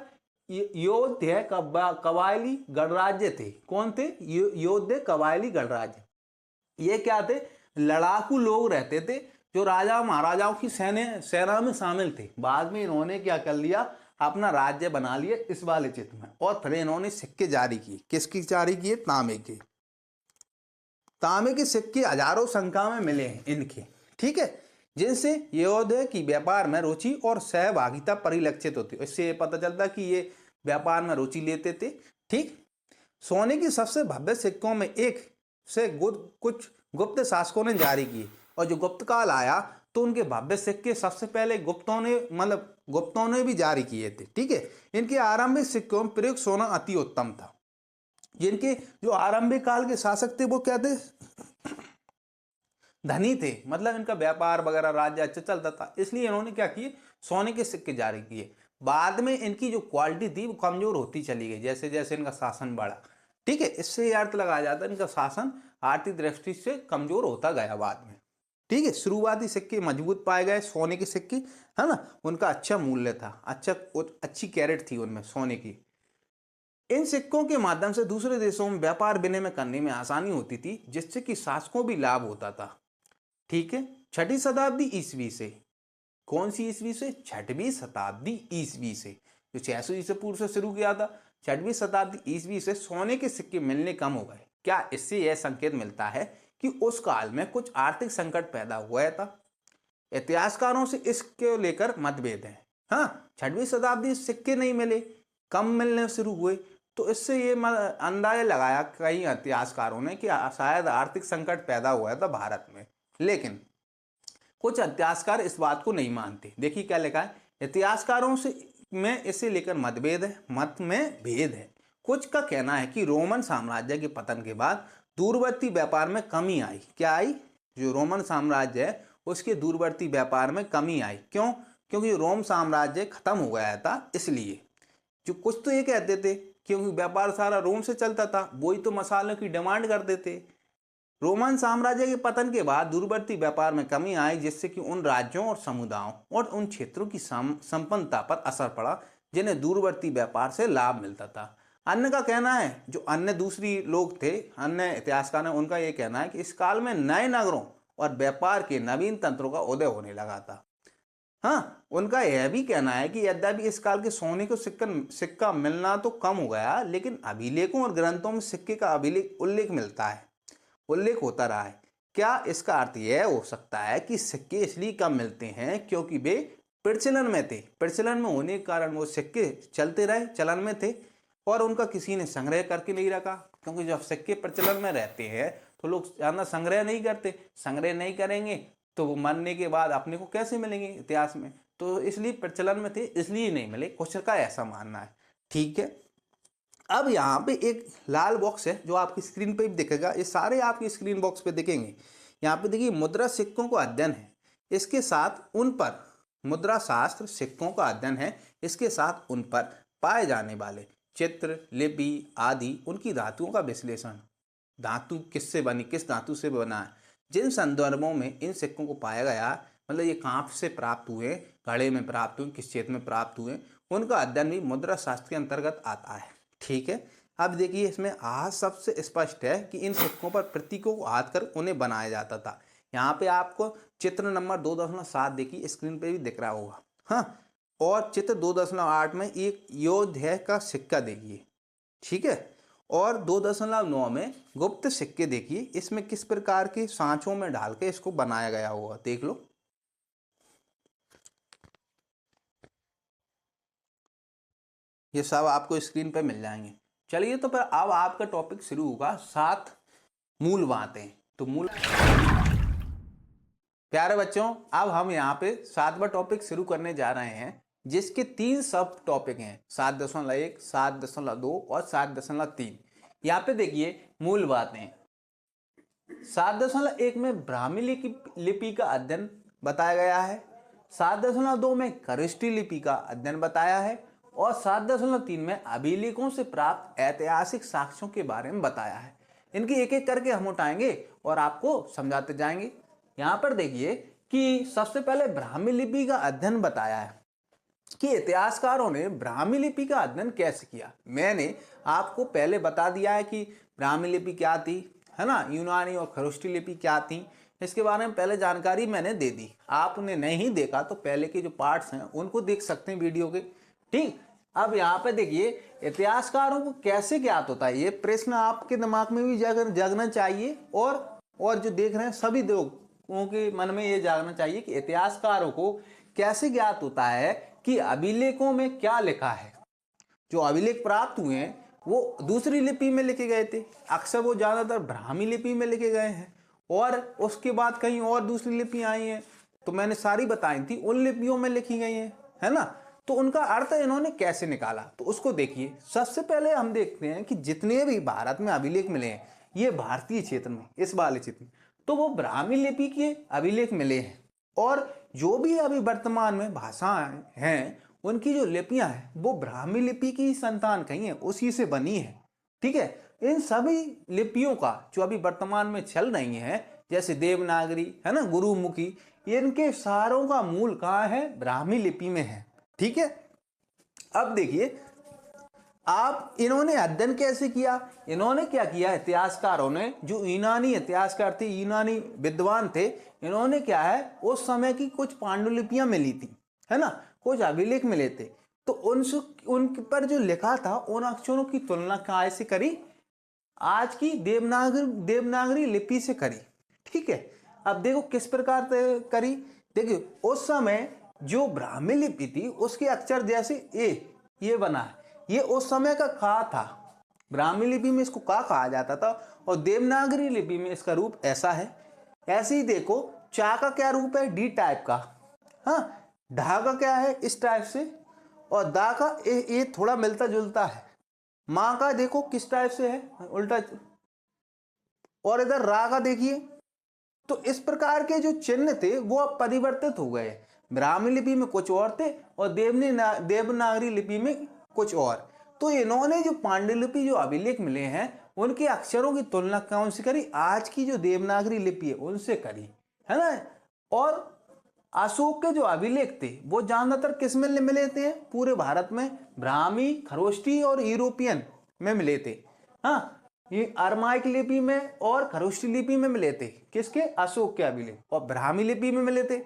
योधे कबायली गणराज्य थे। कौन थे, योधे कबायली गणराज्य। ये क्या थे, लड़ाकू लोग रहते थे जो राजा महाराजाओं की सेना में शामिल थे। बाद में इन्होंने क्या कर लिया, अपना राज्य बना लिया इस वाले क्षेत्र में, और फिर इन्होंने सिक्के जारी किए। किसकी जारी किए, तांबे के सिक्के हजारों संख्या में मिले हैं इनके। ठीक है, जिनसे योधे की व्यापार में रुचि और सहभागिता परिलक्षित होती है। इससे ये पता चलता कि ये व्यापार में रुचि लेते थे। ठीक, सोने की सबसे भव्य सिक्कों में एक से कुछ गुप्त शासकों ने जारी किए, और जो गुप्त काल आया तो उनके भव्य सिक्के सबसे पहले गुप्तों ने भी जारी किए थे। ठीक है, इनके आरंभिक सिक्कों में प्रयुक्त सोना अति उत्तम था। जिनके जो आरंभिक काल के शासक थे वो क्या थे, धनी थे, मतलब इनका व्यापार वगैरह राज्य अच्छा चलता था, इसलिए इन्होंने क्या किए, सोने के सिक्के जारी किए। बाद में इनकी जो क्वालिटी थी वो कमजोर होती चली गई जैसे जैसे इनका शासन बढ़ा। ठीक है, इससे अर्थ लगाया जाता है इनका शासन आर्थिक दृष्टि से कमजोर होता गया बाद में। ठीक है, शुरुआती सिक्के मजबूत पाए गए, सोने के सिक्के, है ना, उनका अच्छा मूल्य था, अच्छी कैरेट थी उनमें सोने की। इन सिक्कों के माध्यम से दूसरे देशों में व्यापार विनिमय करने में आसानी होती थी, जिससे कि शासकों भी लाभ होता था। ठीक है, छठी शताब्दी ईस्वी से, कौन सी ईस्वी से, छठवीं शताब्दी ईस्वी से, जो 600 ईसा पूर्व से शुरू किया था, छठवीं शताब्दी ईस्वी से सोने के सिक्के मिलने कम हो गए। क्या, इससे यह संकेत मिलता है कि उस काल में कुछ आर्थिक संकट पैदा हुआ था। इतिहासकारों से इसके लेकर मतभेद है। हाँ, छठवीं शताब्दी सिक्के नहीं मिले, कम मिलने शुरू हुए, तो इससे ये अंदाजा लगाया कई इतिहासकारों ने कि शायद आर्थिक संकट पैदा हुआ था भारत में। लेकिन कुछ इतिहासकार इस बात को नहीं मानते। देखिए क्या लिखा है, इतिहासकारों से में इसे लेकर मत में भेद है। कुछ का कहना है कि रोमन साम्राज्य के पतन के बाद दूरवर्ती व्यापार में कमी आई। क्या आई, जो रोमन साम्राज्य है उसके दूरवर्ती व्यापार में कमी आई। क्यों, क्योंकि रोम साम्राज्य खत्म हो गया था, इसलिए। जो कुछ तो ये कहते थे क्योंकि व्यापार सारा रोम से चलता था, वही तो मसालों की डिमांड करते थे। रोमन साम्राज्य के पतन के बाद दूरवर्ती व्यापार में कमी आई, जिससे कि उन राज्यों और समुदायों और उन क्षेत्रों की संपन्नता पर असर पड़ा जिन्हें दूरवर्ती व्यापार से लाभ मिलता था। अन्य का कहना है, जो अन्य दूसरी लोग थे, अन्य इतिहासकार हैं, उनका यह कहना है कि इस काल में नए नगरों और व्यापार के नवीन तंत्रों का उदय होने लगा था। हाँ, उनका यह भी कहना है कि यद्यपि इस काल के सोने को सिक्का मिलना तो कम हो गया, लेकिन अभिलेखों और ग्रंथों में सिक्के का उल्लेख होता रहा है क्या इसका अर्थ यह हो सकता है कि सिक्के इसलिए कम मिलते हैं क्योंकि वे प्रचलन में थे, प्रचलन में होने के कारण वो सिक्के चलते रहे, चलन में थे और उनका किसी ने संग्रह करके नहीं रखा, क्योंकि जब सिक्के प्रचलन में रहते हैं तो लोग ज़्यादा संग्रह नहीं करते, संग्रह नहीं करेंगे तो वो मरने के बाद अपने को कैसे मिलेंगे इतिहास में, तो इसलिए प्रचलन में थे इसलिए नहीं मिले, कुछ का ऐसा मानना है। ठीक है, अब यहाँ पे एक लाल बॉक्स है जो आपकी स्क्रीन पे भी दिखेगा, ये सारे आपकी स्क्रीन बॉक्स पे दिखेंगे। यहाँ पे देखिए मुद्रा सिक्कों का अध्ययन है, इसके साथ उन पर मुद्रा शास्त्र सिक्कों का अध्ययन है, इसके साथ उन पर पाए जाने वाले चित्र, लिपि आदि उनकी धातुओं का विश्लेषण, धातु किससे बनी, किस धातु से बना है, जिन संदर्भों में इन सिक्कों को पाया गया, मतलब ये कहाँ से प्राप्त हुए, घड़े में प्राप्त हुए, किस क्षेत्र में प्राप्त हुए, उनका अध्ययन भी मुद्रा शास्त्र के अंतर्गत आता है। ठीक है, अब देखिए इसमें आज सबसे स्पष्ट है कि इन सिक्कों पर प्रतीकों को हाथ कर उन्हें बनाया जाता था। यहाँ पे आपको चित्र नंबर 2.7 देखिए स्क्रीन पे भी दिख रहा होगा, हाँ, और चित्र 2.8 में एक योध्या का सिक्का देखिए। ठीक है, और 2.9 में गुप्त सिक्के देखिए, इसमें किस प्रकार के सांचों में डाल के इसको बनाया गया होगा, देख लो। ये सब आपको स्क्रीन पे मिल जाएंगे। चलिए तो फिर अब आपका टॉपिक शुरू होगा 7 मूल बातें। तो मूल प्यारे बच्चों, अब हम यहाँ पे 7वां टॉपिक शुरू करने जा रहे हैं, जिसके 3 सब टॉपिक हैं, 7.1, 7.2 और 7.3। यहाँ पे देखिए मूल बातें। 7.1 में ब्राह्मी लिपि का अध्ययन बताया गया है, 7.2 में खरोष्ठी लिपि का अध्ययन बताया है और 7.3 में अभिलेखों से प्राप्त ऐतिहासिक साक्ष्यों के बारे में बताया है। इनकी एक एक करके हम उठाएंगे और आपको समझाते जाएंगे। यहाँ पर देखिए कि सबसे पहले ब्राह्मी लिपि का अध्ययन बताया है कि इतिहासकारों ने ब्राह्मी लिपि का अध्ययन कैसे किया। मैंने आपको पहले बता दिया है कि ब्राह्मी लिपि क्या थी, है ना, यूनानी और खरोष्ठी लिपि क्या थी, इसके बारे में पहले जानकारी मैंने दे दी। आपने नहीं देखा तो पहले के जो पार्ट्स हैं उनको देख सकते हैं वीडियो के। ठीक, अब यहाँ पे देखिए इतिहासकारों को कैसे ज्ञात होता है, ये प्रश्न आपके दिमाग में भी जगना चाहिए और जो देख रहे हैं सभी लोगों के मन में ये जागना चाहिए कि इतिहासकारों को कैसे ज्ञात होता है कि अभिलेखों में क्या लिखा है। जो अभिलेख प्राप्त हुए हैं वो दूसरी लिपि में लिखे गए थे, अक्सर वो ज्यादातर ब्राह्मी लिपि में लिखे गए हैं और उसके बाद कहीं और दूसरी लिपि आई हैं, तो मैंने सारी बताई थी, उन लिपियों में लिखी गई हैं, है ना। तो उनका अर्थ इन्होंने कैसे निकाला तो उसको देखिए। सबसे पहले हम देखते हैं कि जितने भी भारत में अभिलेख मिले हैं ये भारतीय क्षेत्र में, इस वाले क्षेत्र में, तो वो ब्राह्मी लिपि के अभिलेख मिले हैं और जो भी अभी वर्तमान में भाषाएं हैं उनकी जो लिपियां हैं वो ब्राह्मी लिपि की संतान कही है, उसी से बनी है। ठीक है, इन सभी लिपियों का जो अभी वर्तमान में चल रही है, जैसे देवनागरी है ना, गुरुमुखी, इनके सारों का मूल कहाँ है, ब्राह्मी लिपि में है। ठीक है, अब देखिए आप इन्होंने अध्ययन कैसे किया। इन्होंने क्या किया, इतिहासकारों ने, जो यूनानी इतिहासकार थे, यूनानी विद्वान थे, इन्होंने क्या है उस समय की कुछ पांडुलिपियां मिली थी, है ना, कुछ अभिलेख मिले थे, तो उन पर जो लिखा था उन अक्षरों की तुलना कहाँ से करी, आज की देवनागरी लिपि से करी। ठीक है, अब देखो किस प्रकार से करी। देखिए उस समय जो ब्राह्मी लिपि थी उसके अक्षर जैसे ये बना है, ये उस समय का का था, ब्राह्मी लिपि में इसको का कहा जाता था और देवनागरी लिपि में इसका रूप ऐसा है। ऐसे ही देखो चा का क्या रूप है, डी टाइप का, हाँ, ढा का क्या है, इस टाइप से, और दा का ये थोड़ा मिलता जुलता है, माँ का देखो किस टाइप से है, उल्टा, और इधर रा का देखिए। तो इस प्रकार के जो चिन्ह थे वो अब परिवर्तित हो गए, ब्राह्मी लिपि में कुछ और थे और देवनागरी लिपि में कुछ और। तो इन्होंने जो पांडुलिपि जो अभिलेख मिले हैं उनके अक्षरों की तुलना कौन सी करी, आज की जो देवनागरी लिपि है उनसे करी, है ना। और अशोक के जो अभिलेख थे वो ज्यादातर किस में मिले थे, पूरे भारत में ब्राह्मी, खरोष्ठी और यूरोपियन में मिले थे। हाँ, ये अरमाइक लिपि में और खरोष्ठी लिपि में मिले थे, किसके, अशोक के अभिलेख, और ब्राह्मी लिपि में मिले थे।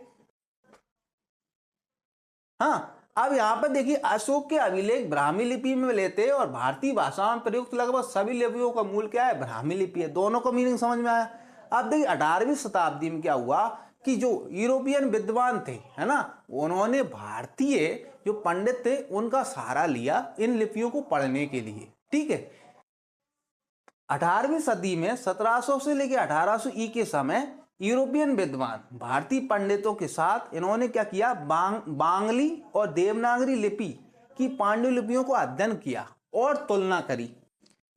हाँ, अब यहाँ पर देखिए अशोक के अभिलेख ब्राह्मी लिपि में मिले थे और भारतीय भाषा में प्रयुक्त लगभग सभी लिपियों का मूल क्या है, ब्राह्मी लिपि है। दोनों का मीनिंग समझ में आया। अब देखिए 18वीं शताब्दी में क्या हुआ कि जो यूरोपियन विद्वान थे, है ना, उन्होंने भारतीय जो पंडित थे उनका सहारा लिया इन लिपियों को पढ़ने के लिए। ठीक है, 18वीं सदी में 1700 से लेकर 1800 ई के समय यूरोपियन विद्वान भारतीय पंडितों के साथ इन्होंने क्या किया, बांग्ली और देवनागरी लिपि की पांडुलिपियों को अध्ययन किया और तुलना करी।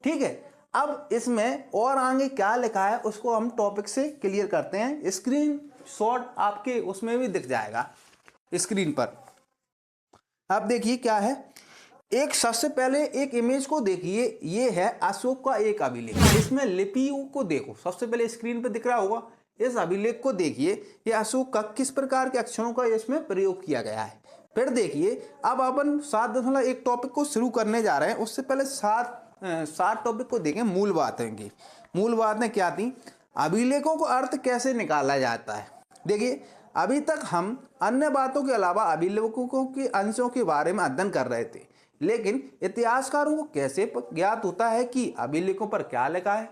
ठीक है, अब इसमें और आगे क्या लिखा है उसको हम टॉपिक से क्लियर करते हैं। स्क्रीन शॉट आपके उसमें भी दिख जाएगा स्क्रीन पर। अब देखिए क्या है, एक सबसे पहले एक इमेज को देखिए, ये है अशोक का एक अभिलेख। इसमें लिपियों को देखो, सबसे पहले स्क्रीन पर दिख रहा होगा, इस अभिलेख को देखिए, ये अशोक का किस प्रकार के अक्षरों का इसमें प्रयोग किया गया है। फिर देखिए, अब अपन 7.1 टॉपिक को शुरू करने जा रहे हैं। उससे पहले सात टॉपिक को देखें। मूल बातें की मूल बातें क्या थी, अभिलेखों को अर्थ कैसे निकाला जाता है। देखिए, अभी तक हम अन्य बातों के अलावा अभिलेखों के अंशों के बारे में अध्ययन कर रहे थे, लेकिन इतिहासकारों को कैसे ज्ञात होता है कि अभिलेखों पर क्या लिखा है,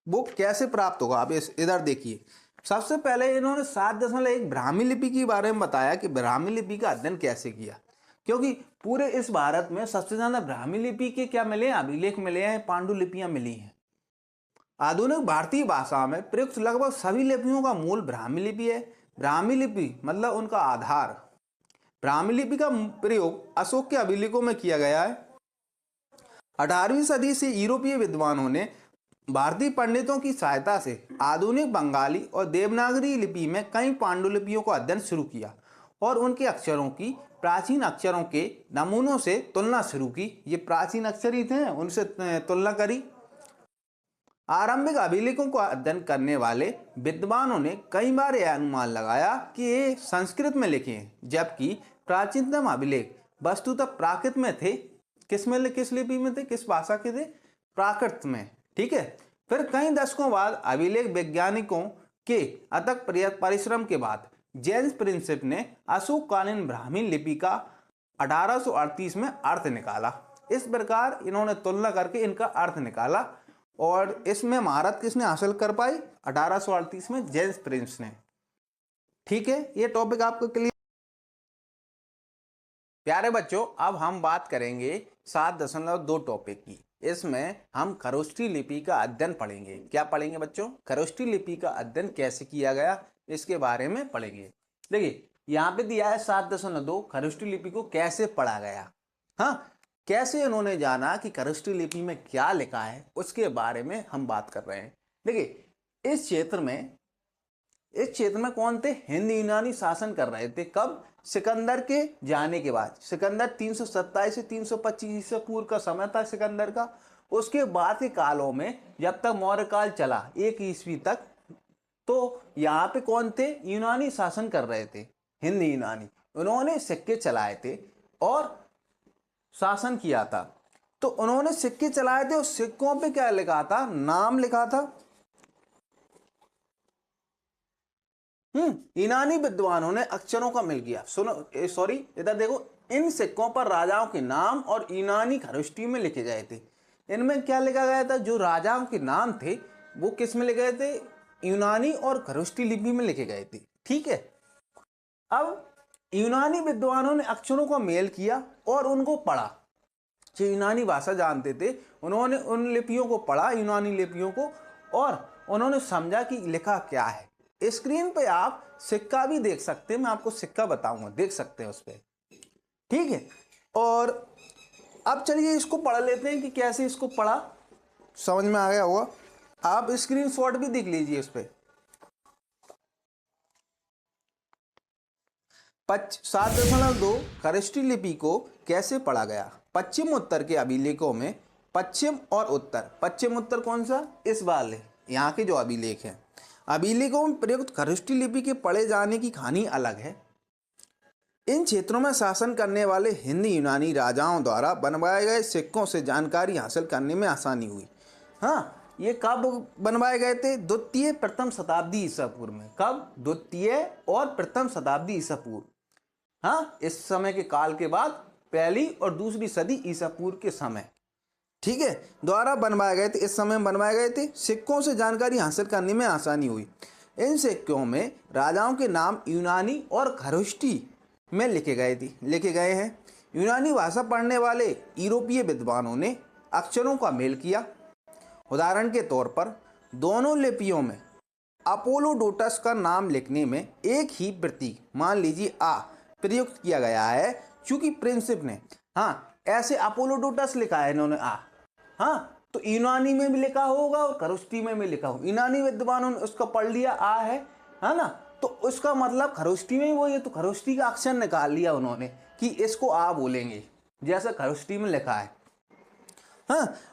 वो कैसे प्राप्त होगा। अब इधर देखिए, सबसे पहले इन्होंने 7.1 ब्राह्मी लिपि के बारे में बताया कि ब्राह्मी लिपि का अध्ययन कैसे किया, क्योंकि पूरे इस भारत में सबसे ज्यादा ब्राह्मी लिपि के क्या मिले हैं, अभिलेख मिले हैं, पांडुलिपियां मिली हैं। आधुनिक भारतीय भाषा में प्रयुक्त लगभग सभी लिपियों का मूल ब्राह्मी लिपि है। ब्राह्मी लिपि मतलब उनका आधार। ब्राह्मी लिपि का प्रयोग अशोक के अभिलेखों में किया गया है। 18वीं सदी से यूरोपीय विद्वानों ने भारतीय पंडितों की सहायता से आधुनिक बंगाली और देवनागरी लिपि में कई पांडुलिपियों का अध्ययन शुरू किया और उनके अक्षरों की प्राचीन अक्षरों के नमूनों से तुलना शुरू की। ये प्राचीन अक्षर ही थे, उनसे तुलना करी। आरंभिक अभिलेखों का अध्ययन करने वाले विद्वानों ने कई बार यह अनुमान लगाया कि ये संस्कृत में लिखे हैं, जबकि प्राचीनतम अभिलेख वस्तुतः प्राकृत में थे। किस लिपि में थे, किस भाषा के थे, प्राकृत में। ठीक है, फिर कई दशकों बाद अभिलेख वैज्ञानिकों के अथक परिश्रम के बाद जेम्स प्रिंसेप ने अशोककालीन ब्राह्मी लिपि का 1838 में अर्थ निकाला। इस प्रकार इन्होंने तुलना करके इनका अर्थ निकाला और इसमें महारत किसने हासिल कर पाई, 1838 में जेम्स प्रिंस ने। ठीक है, ये टॉपिक आपको क्लियर। प्यारे बच्चों, अब हम बात करेंगे 7.2 टॉपिक की। इसमें हम खरोष्ठी लिपि का अध्ययन पढ़ेंगे। क्या पढ़ेंगे बच्चों, खरोष्ठी लिपि का अध्ययन कैसे किया गया इसके बारे में पढ़ेंगे। देखिए, यहाँ पे दिया है 7.2 खरोष्ठी लिपि को कैसे पढ़ा गया। हाँ, कैसे उन्होंने जाना कि खरोष्ठी लिपि में क्या लिखा है, उसके बारे में हम बात कर रहे हैं। देखिए, इस क्षेत्र में कौन थे, हिंद यूनानी शासन कर रहे थे। कब, सिकंदर के जाने के बाद। सिकंदर 327 से 325 ईसा पूर्व का समय था सिकंदर का। उसके बाद के कालों में जब तक मौर्य काल चला 1 ईस्वी तक, तो यहाँ पे कौन थे, यूनानी शासन कर रहे थे, हिंद यूनानी। उन्होंने सिक्के चलाए थे और शासन किया था। तो उन्होंने सिक्के चलाए थे और सिक्कों पे क्या लिखा था, नाम लिखा था। यूनानी विद्वानों ने अक्षरों का मिल गया। इधर देखो, इन सिक्कों पर राजाओं के नाम और यूनानी खरोष्ठी में लिखे गए थे। इनमें क्या लिखा गया था, जो राजाओं के नाम थे वो किस में लिखे गए थे, यूनानी और खरोष्ठी लिपि में लिखे गए थे। ठीक है, अब यूनानी विद्वानों ने अक्षरों का मेल किया और उनको पढ़ा। जो यूनानी भाषा जानते थे उन्होंने उन लिपियों को पढ़ा, यूनानी लिपियों को, और उन्होंने समझा कि लिखा क्या है। स्क्रीन पे आप सिक्का भी देख सकते हैं, मैं आपको सिक्का बताऊंगा, देख सकते हैं उस पर। ठीक है, और अब चलिए इसको पढ़ लेते हैं कि कैसे इसको पढ़ा। समझ में आ गया होगा, आप स्क्रीनशॉट भी देख लीजिए उस पर। 7.2 खरोष्ठी लिपि को कैसे पढ़ा गया। पश्चिम उत्तर के अभिलेखों में पश्चिम और उत्तर, पश्चिम उत्तर कौन सा, इस वाले यहाँ के जो अभिलेख हैं, अभिलेखों में प्रयुक्त खरोष्ठी लिपि के पढ़े जाने की कहानी अलग है। इन क्षेत्रों में शासन करने वाले हिंद यूनानी राजाओं द्वारा बनवाए गए सिक्कों से जानकारी हासिल करने में आसानी हुई। हाँ, ये कब बनवाए गए थे, द्वितीय प्रथम शताब्दी ईसा पूर्व में। कब, द्वितीय और प्रथम शताब्दी ईसा पूर्व। हाँ, इस समय के काल के बाद पहली और दूसरी सदी ईसा पूर्व के समय। ठीक है, द्वारा बनवाए गए थे, इस समय में बनवाए गए थे। सिक्कों से जानकारी हासिल करने में आसानी हुई। इन सिक्कों में राजाओं के नाम यूनानी और खरोष्टी में लिखे गए हैं। यूनानी भाषा पढ़ने वाले यूरोपीय विद्वानों ने अक्षरों का मेल किया। उदाहरण के तौर पर दोनों लिपियों में अपोलोडोटस का नाम लिखने में एक ही प्रतीक, मान लीजिए आ, प्रयुक्त किया गया है, क्योंकि प्रिंसिप ने ऐसे अपोलोडोटस लिखा है इन्होंने आ, तो यूनानी में भी लिखा होगा और खरोष्टी में भी लिखा होगा। यूनानी विद्वानों ने उसका पढ़ लिया आ है ना, तो उसका मतलब खरोष्टी में वो, ये तो खरोष्टी का अक्षर निकाल लिया उन्होंने कि इसको आ बोलेंगे, जैसा खरोष्टी में लिखा है।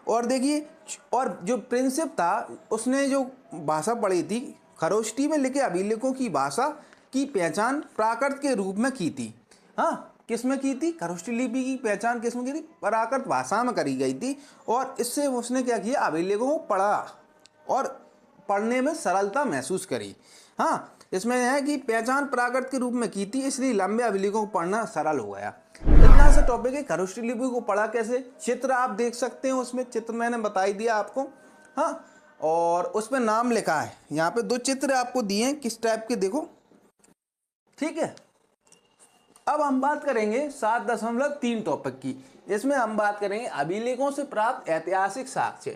और देखिए, और जो प्रिंसिप था उसने जो भाषा पढ़ी थी, खरोष्टी में लिखे अभिलेखों की भाषा की पहचान प्राकृत के रूप में की थी। किस में की थी? खरोष्टी लिपि की पहचान किस में की थी? प्राकृत भाषा में करी गई थी। और इससे उसने क्या किया, अभिलेखों को पढ़ा और पढ़ने में सरलता महसूस करी। इसमें है कि पहचान प्राकृत के रूप में की थी, इसलिए लंबे अभिलेखों को पढ़ना सरल हो गया। इतना सा टॉपिक है। खरोष्टी लिपि को पढ़ा कैसे? चित्र आप देख सकते हैं, उसमें चित्र मैंने बता ही दिया आपको। और उसमें नाम लिखा है। यहाँ पे 2 चित्र आपको दिए हैं, किस टाइप के देखो, ठीक है। अब हम बात करेंगे 7.3 टॉपिक की। इसमें हम बात करेंगे अभिलेखों से प्राप्त ऐतिहासिक साक्ष्य।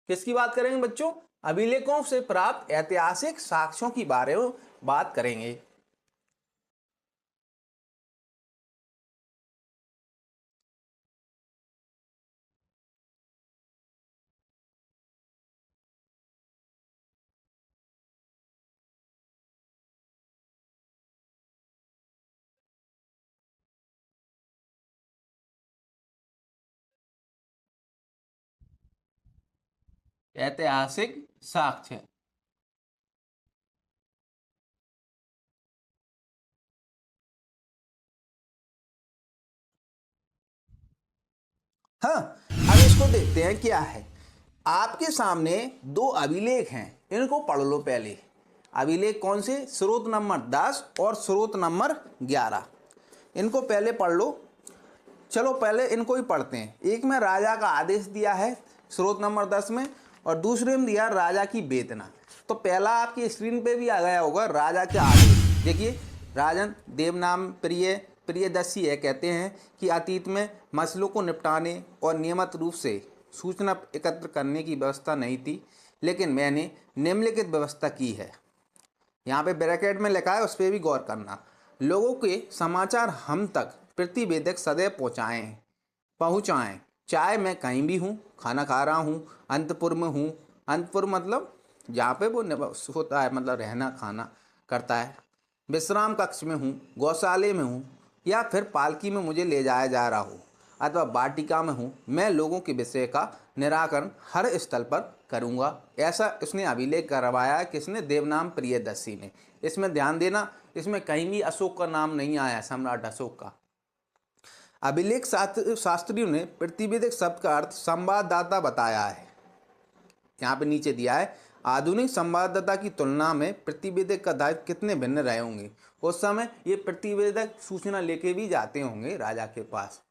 किसकी बात करेंगे बच्चों? अभिलेखों से प्राप्त ऐतिहासिक साक्ष्यों के बारे में बात करेंगे। ऐतिहासिक साक्ष्य। अब इसको देखते हैं क्या है। आपके सामने 2 अभिलेख हैं, इनको पढ़ लो पहले। अभिलेख कौन से? स्रोत नंबर 10 और स्रोत नंबर 11। इनको पहले पढ़ लो। चलो पहले इनको ही पढ़ते हैं। एक में राजा का आदेश दिया है स्रोत नंबर 10 में, और दूसरे में दिया राजा की वेदना। तो पहला आपकी स्क्रीन पे भी आ गया होगा, राजा के आदेश। देखिए, राजन देवनाम प्रियदर्शी है, कहते हैं कि अतीत में मसलों को निपटाने और नियमित रूप से सूचना एकत्र करने की व्यवस्था नहीं थी, लेकिन मैंने निम्नलिखित व्यवस्था की है। यहाँ पे ब्रैकेट में लिखा है, उस पर भी गौर करना। लोगों के समाचार हम तक प्रतिवेदक सदैव पहुँचाएं, चाहे मैं कहीं भी हूँ, खाना खा रहा हूँ, अंतपुर में हूँ। अंतपुर मतलब जहाँ पे वो होता है, मतलब रहना खाना करता है। विश्राम कक्ष में हूँ, गौशाले में हूँ, या फिर पालकी में मुझे ले जाया जा रहा हो, अथवा वाटिका में हूँ, मैं लोगों के विषय का निराकरण हर स्थल पर करूँगा। ऐसा उसने अभिलेख करवाया है। किसने? देवनाम प्रियदर्शी ने। इसमें ध्यान देना, इसमें कहीं भी अशोक का नाम नहीं आया, सम्राट अशोक का। अभिलेख शास्त्रियों ने प्रतिवेदक शब्द का अर्थ संवाददाता बताया है। यहाँ पे नीचे दिया है, आधुनिक संवाददाता की तुलना में प्रतिवेदक का दायित्व कितने भिन्न रहे होंगे। उस समय ये प्रतिवेदक सूचना लेके भी जाते होंगे राजा के पास।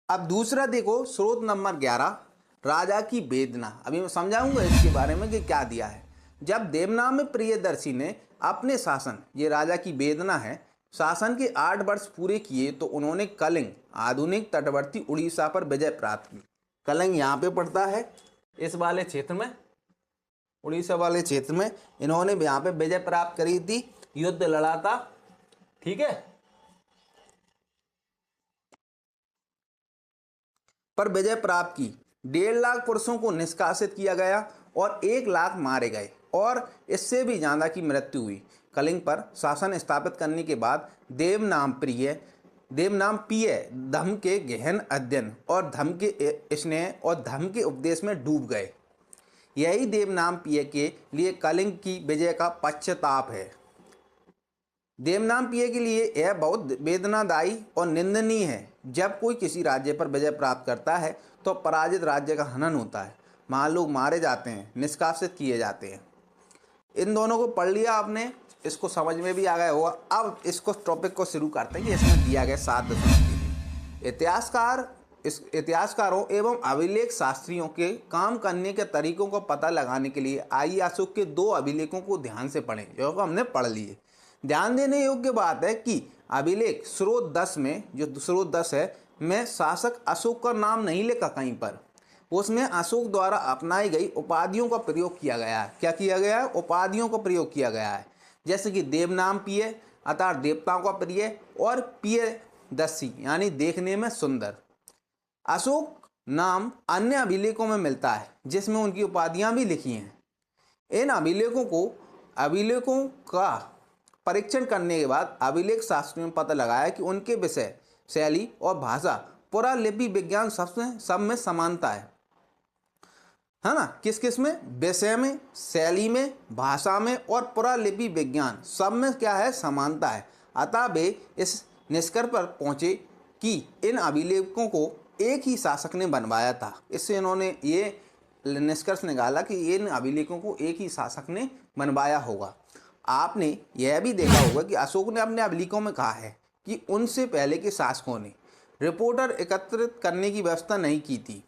अब दूसरा देखो, स्रोत नंबर 11, राजा की वेदना। अभी मैं समझाऊंगा इसके बारे में कि क्या दिया है। जब देवनाम प्रियदर्शी ने अपने शासन, ये राजा की वेदना है, शासन के 8 वर्ष पूरे किए, तो उन्होंने कलिंग, आधुनिक तटवर्ती उड़ीसा पर विजय प्राप्त की। कलिंग यहाँ पे पड़ता है, इस वाले क्षेत्र में, उड़ीसा वाले क्षेत्र में इन्होंने यहाँ पे विजय प्राप्त करी थी, युद्ध लड़ा था, ठीक है। पर विजय प्राप्त की। 1.5 लाख पुरुषों को निष्कासित किया गया और 1 लाख मारे गए, और इससे भी ज्यादा की मृत्यु हुई। कलिंग पर शासन स्थापित करने के बाद देवनाम प्रिय धम्म के गहन अध्ययन और धम्म के स्नेह और धम्म के उपदेश में डूब गए। यही देवनाम प्रिय के लिए कलिंग की विजय का पश्चाताप है। देवनाम प्रिय के लिए यह बहुत वेदनादायी और निंदनीय है। जब कोई किसी राज्य पर विजय प्राप्त करता है तो पराजित राज्य का हनन होता है, वहाँ लोग मारे जाते हैं, निष्कासित किए जाते हैं। इन दोनों को पढ़ लिया आपने। इसको समझ में भी आ गया होगा। अब इसको टॉपिक को शुरू करते हैं कि इसमें दिया गया 7 इतिहासकार इस इतिहासकारों एवं अभिलेख शास्त्रियों के काम करने के तरीकों को पता लगाने के लिए आइए अशोक के 2 अभिलेखों को ध्यान से पढ़ें जो हमने पढ़ लिए। ध्यान देने योग्य बात है कि अभिलेख स्रोत 10 में, जो स्रोत 10 है, में शासक अशोक का नाम नहीं लिखा कहीं पर। उसमें अशोक द्वारा अपनाई गई उपाधियों का प्रयोग किया गया है। क्या किया गया है? उपाधियों का प्रयोग किया गया है, जैसे कि देवनाम प्रिय अर्थात देवताओं का प्रिय, और प्रियदर्शी यानी देखने में सुंदर। अशोक नाम अन्य अभिलेखों में मिलता है जिसमें उनकी उपाधियां भी लिखी हैं। इन अभिलेखों का परीक्षण करने के बाद अभिलेख शास्त्रियों ने पता लगाया कि उनके विषय, शैली और भाषा, पुरालिपि विज्ञान सब में समानता है ना। किस किस में? विषय में, शैली में, भाषा में और पुरालिपि विज्ञान सब में क्या है? समानता है। अतः वे इस निष्कर्ष पर पहुंचे कि इन अभिलेखों को एक ही शासक ने बनवाया था। इससे इन्होंने ये निष्कर्ष निकाला कि इन अभिलेखों को एक ही शासक ने बनवाया होगा। आपने यह भी देखा होगा कि अशोक ने अपने अभिलेखों में कहा है कि उनसे पहले के शासकों ने रिपोर्टर एकत्रित करने की व्यवस्था नहीं की थी।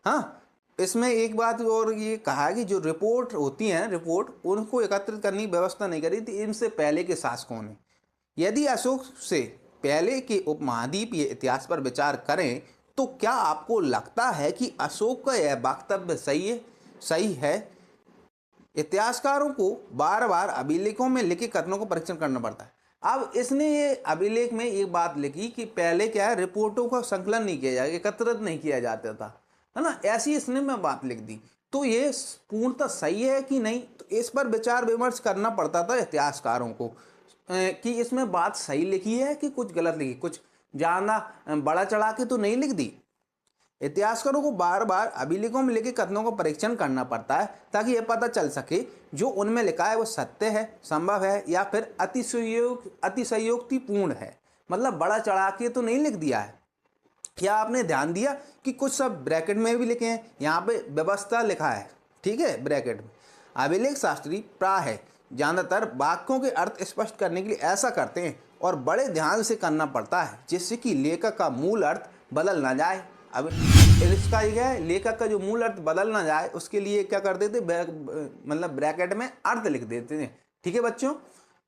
हाँ, इसमें एक बात और ये कहा कि जो रिपोर्ट होती हैं, रिपोर्ट, उनको एकत्रित करने की व्यवस्था नहीं करी थी इनसे पहले के शासकों ने। यदि अशोक से पहले के उपमहाद्वीपीय इतिहास पर विचार करें तो क्या आपको लगता है कि अशोक का यह वक्तव्य सही है? इतिहासकारों को बार बार अभिलेखों में लिखे कथनों को परीक्षण करना पड़ता है। अब इसने ये अभिलेख में एक बात लिखी कि पहले क्या है, रिपोर्टों का संकलन नहीं किया जाएगा, एकत्रित नहीं किया जाता था, है ना। ऐसी इसने में बात लिख दी। तो ये पूर्णतः सही है कि नहीं, तो इस पर विचार विमर्श करना पड़ता था इतिहासकारों को कि इसमें बात सही लिखी है कि कुछ गलत लिखी, कुछ ज़्यादा बड़ा चढ़ा के तो नहीं लिख दी। इतिहासकारों को बार बार अभिलेखों में लिखे कथनों का परीक्षण करना पड़ता है ताकि यह पता चल सके जो उनमें लिखा है वो सत्य है, संभव है या फिर अतिशयोक्तिपूर्ण है। मतलब बड़ा चढ़ा के तो नहीं लिख दिया है। क्या आपने ध्यान दिया कि कुछ सब ब्रैकेट में भी लिखे हैं, यहाँ पे व्यवस्था लिखा है, ठीक है, ब्रैकेट में। अभिलेख शास्त्री प्रायः ज़्यादातर वाक्यों के अर्थ स्पष्ट करने के लिए ऐसा करते हैं और बड़े ध्यान से करना पड़ता है जिससे कि लेखक का मूल अर्थ बदल ना जाए। अब इसका ये है, लेखक का जो मूल अर्थ बदल ना जाए उसके लिए क्या करते थे, मतलब ब्रैकेट में अर्थ लिख देते थे। ठीक है बच्चों,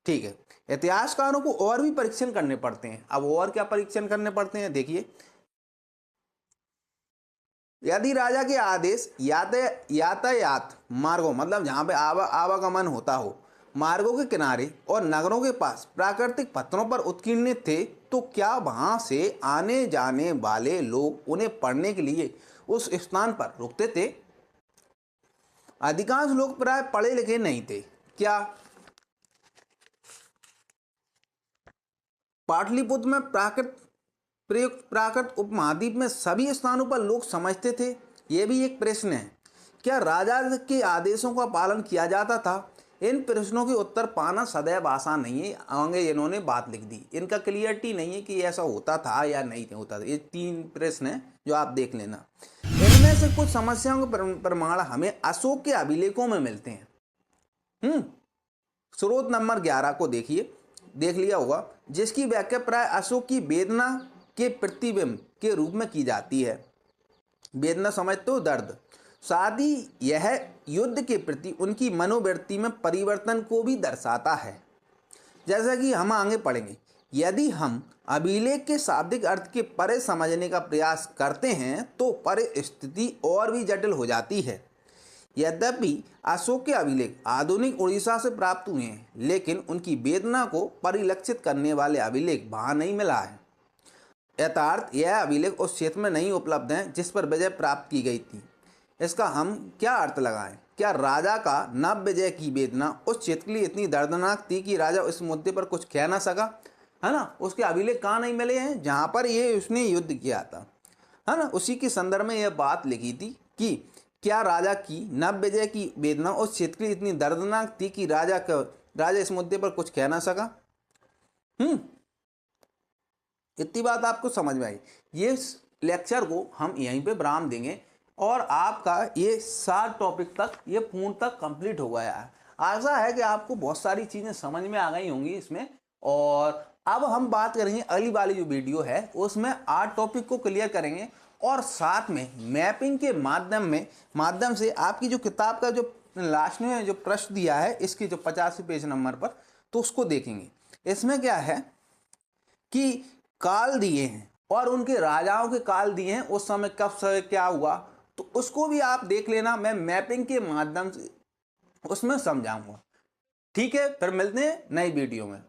ठीक है। इतिहासकारों को और भी परीक्षण करने पड़ते हैं। अब और क्या परीक्षण करने पड़ते हैं, देखिए। यदि राजा के आदेश यातायात मार्गों, मतलब जहाँ पे आवागमन होता हो, मार्गों के किनारे और नगरों के पास प्राकृतिक पत्थरों पर उत्कीर्णित थे तो क्या वहां से आने जाने वाले लोग उन्हें पढ़ने के लिए उस स्थान पर रुकते थे? अधिकांश लोग प्राय पढ़े लिखे नहीं थे। क्या पाटलिपुत्र में प्राकृत उपमहाद्वीप में सभी स्थानों पर लोग समझते थे? यह भी एक प्रश्न है। क्या राजा के आदेशों का पालन किया जाता था? इन प्रश्नों के उत्तर पाना सदैव आसान नहीं है। आगे इन्होंने बात लिख दी, इनका क्लियरिटी नहीं है कि ऐसा होता था या नहीं होता था। ये 3 प्रश्न हैं जो आप देख लेना। इनमें से कुछ समस्याओं के प्रमाण हमें अशोक के अभिलेखों में मिलते हैं। स्रोत नंबर 11 को देखिए, देख लिया होगा, जिसकी व्याख्या प्राय अशोक की वेदना के प्रतिबिंब के रूप में की जाती है। वेदना समझते हो, दर्द। साथ ही यह युद्ध के प्रति उनकी मनोवृत्ति में परिवर्तन को भी दर्शाता है, जैसा कि हम आगे पढ़ेंगे। यदि हम अभिलेख के शाब्दिक अर्थ के परे समझने का प्रयास करते हैं तो परिस्थिति और भी जटिल हो जाती है। यद्यपि अशोक के अभिलेख आधुनिक उड़ीसा से प्राप्त हुए हैं, लेकिन उनकी वेदना को परिलक्षित करने वाले अभिलेख वहाँ नहीं मिला है। यथार्थ यह अभिलेख उस क्षेत्र में नहीं उपलब्ध हैं जिस पर विजय प्राप्त की गई थी। इसका हम क्या अर्थ लगाएं? क्या राजा का नव विजय की वेदना उस क्षेत्र के लिए इतनी दर्दनाक थी कि राजा इस मुद्दे पर कुछ कह ना सका, है ना? उसके अभिलेख कहाँ नहीं मिले हैं? जहाँ पर ये उसने युद्ध किया था, है ना, उसी के संदर्भ में यह बात लिखी थी कि क्या राजा की नव विजय की वेदना उस क्षेत्र के लिए इतनी दर्दनाक थी कि राजा इस मुद्दे पर कुछ कह ना सका। इतनी बात आपको समझ में आई। ये लेक्चर को हम यहीं पे विराम देंगे और आपका ये 7 टॉपिक तक ये पूर्ण तक कंप्लीट हो गया है। आशा है कि आपको बहुत सारी चीज़ें समझ में आ गई होंगी इसमें। और अब हम बात करेंगे अगली वाली जो वीडियो है उसमें 8 टॉपिक को क्लियर करेंगे और साथ में मैपिंग के माध्यम से आपकी जो किताब का जो लास्ट में जो प्रश्न दिया है इसकी जो 50 पेज नंबर पर, तो उसको देखेंगे। इसमें क्या है कि काल दिए हैं और उनके राजाओं के काल दिए हैं, उस समय कब से क्या हुआ, तो उसको भी आप देख लेना। मैं मैपिंग के माध्यम से उसमें समझाऊंगा। ठीक है, फिर मिलते हैं नई वीडियो में।